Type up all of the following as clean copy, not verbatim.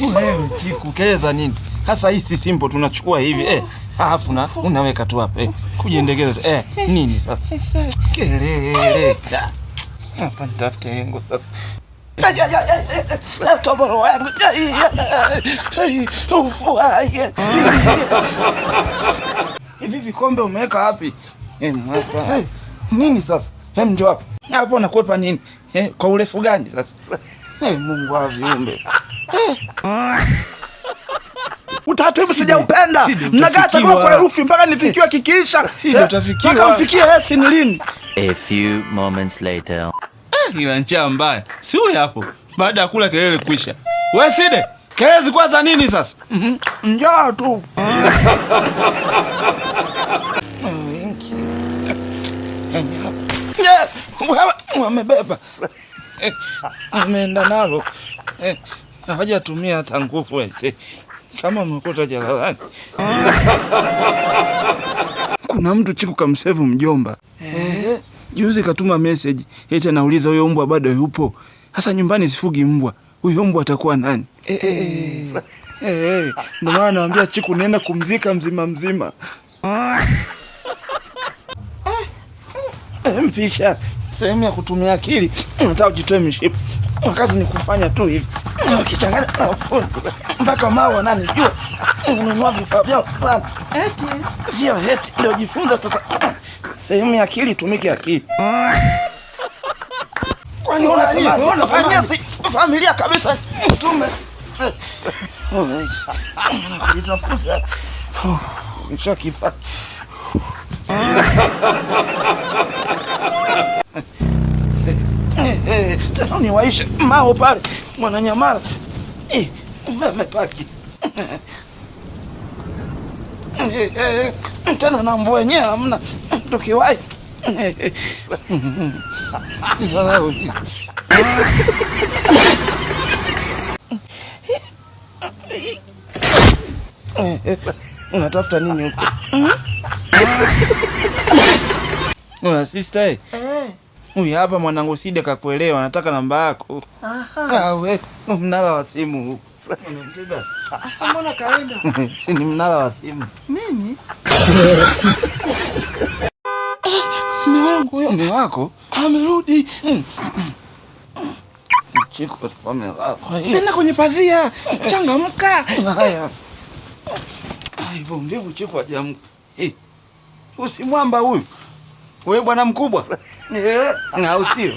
Wewe Chiku, keleza nini? Sasa hii si simple, tunachukua hivi alafu na unaweka tu hapa kujiendekeza nini sasa? Kelele. Hapa nitafute hengo sasa. Toboro wangu. Hivi vikombe umeweka wapi? Hapa. Nini sasa? Njoo hapa. Hapo nakwepa nini? Kwa urefu gani sasa? Mungu wa viumbe. Utaratibu sijaupenda. Mnagata kwa herufi mpaka nifikiwe kikiisha. Utafikiwa. Mpaka mfikie hesi ni lini? A few moments later. Ila njaa mbaya. Si huyu hapo. Baada ya kula kelele kwisha. Wewe Side, kelele kwanza nini sasa? Njaa tu. Wamebeba. Ameenda nalo. Hajatumia hata nguvu kama umekuta jalalani. Kuna mtu Chiku kamsevu mjomba. Juzi katuma message eti anauliza huyo mbwa bado yupo. Sasa nyumbani sifugi mbwa. Huyo mbwa atakuwa nani? Ndio maana naambia Chiku nenda kumzika mzima. Mpisha sehemu ya kutumia akili. Nataka ujitoe mishipa. Wakati ni kufanya tu hivi. Ukichanganya mpaka mawe nani jua. Ununua vifaa vyao sana. Sio heti ndio jifunza sasa. Sehemu ya akili tumike akili. Kwani unafanya familia kabisa mtume. Nakuitafuta. Nishakipa. Tena niwaishe mao pale Mwananyamala. Umepaki. Tena na mvua yenyewe hamna. Tukiwahi. Unatafuta nini huko? Una sister huyu hapa mwanangu Side kakuelewa, nataka namba yako. Wewe mnala wa simu. Asa mbona kaenda? Si ni mnala wa simu. Mimi? Mume wako amerudi. Chiku amelala. Tena kwenye pazia. Changamka. Haya. Hivyo mbivu Chiku hajamka. Usimwamba huyu. Wewe bwana mkubwa. Na usio.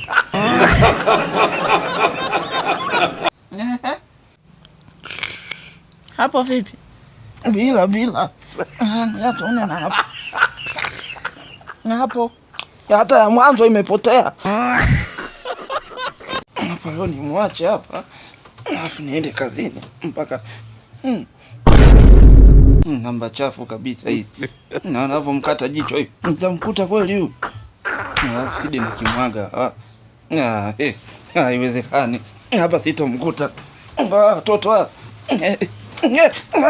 Hapo vipi? Bila. Tuone na hapo. Na hapo hata ya mwanzo imepotea. Hapa leo ni mwache hapa. Alafu niende kazini mpaka namba chafu kabisa hii. Na anavyomkata jicho hivi. Nitamkuta kweli huyu. Side nikimwaga. Haiwezekani. Hapa sitomkuta. Watoto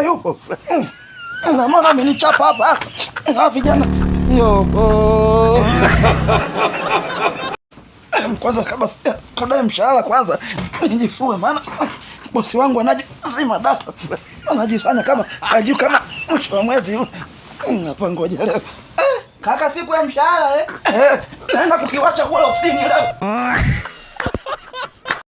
yupo. Na mbona amenichapa hapa? Vijana. Kwanza kama kudai mshahara kwanza nijifue, maana bosi wangu anazima data. Anajifanya kama hajui kama mwisho wa mwezi huu. Hapa ngoja leo. Kaka siku ya mshahara naenda kukiwacha kule ofisini leo.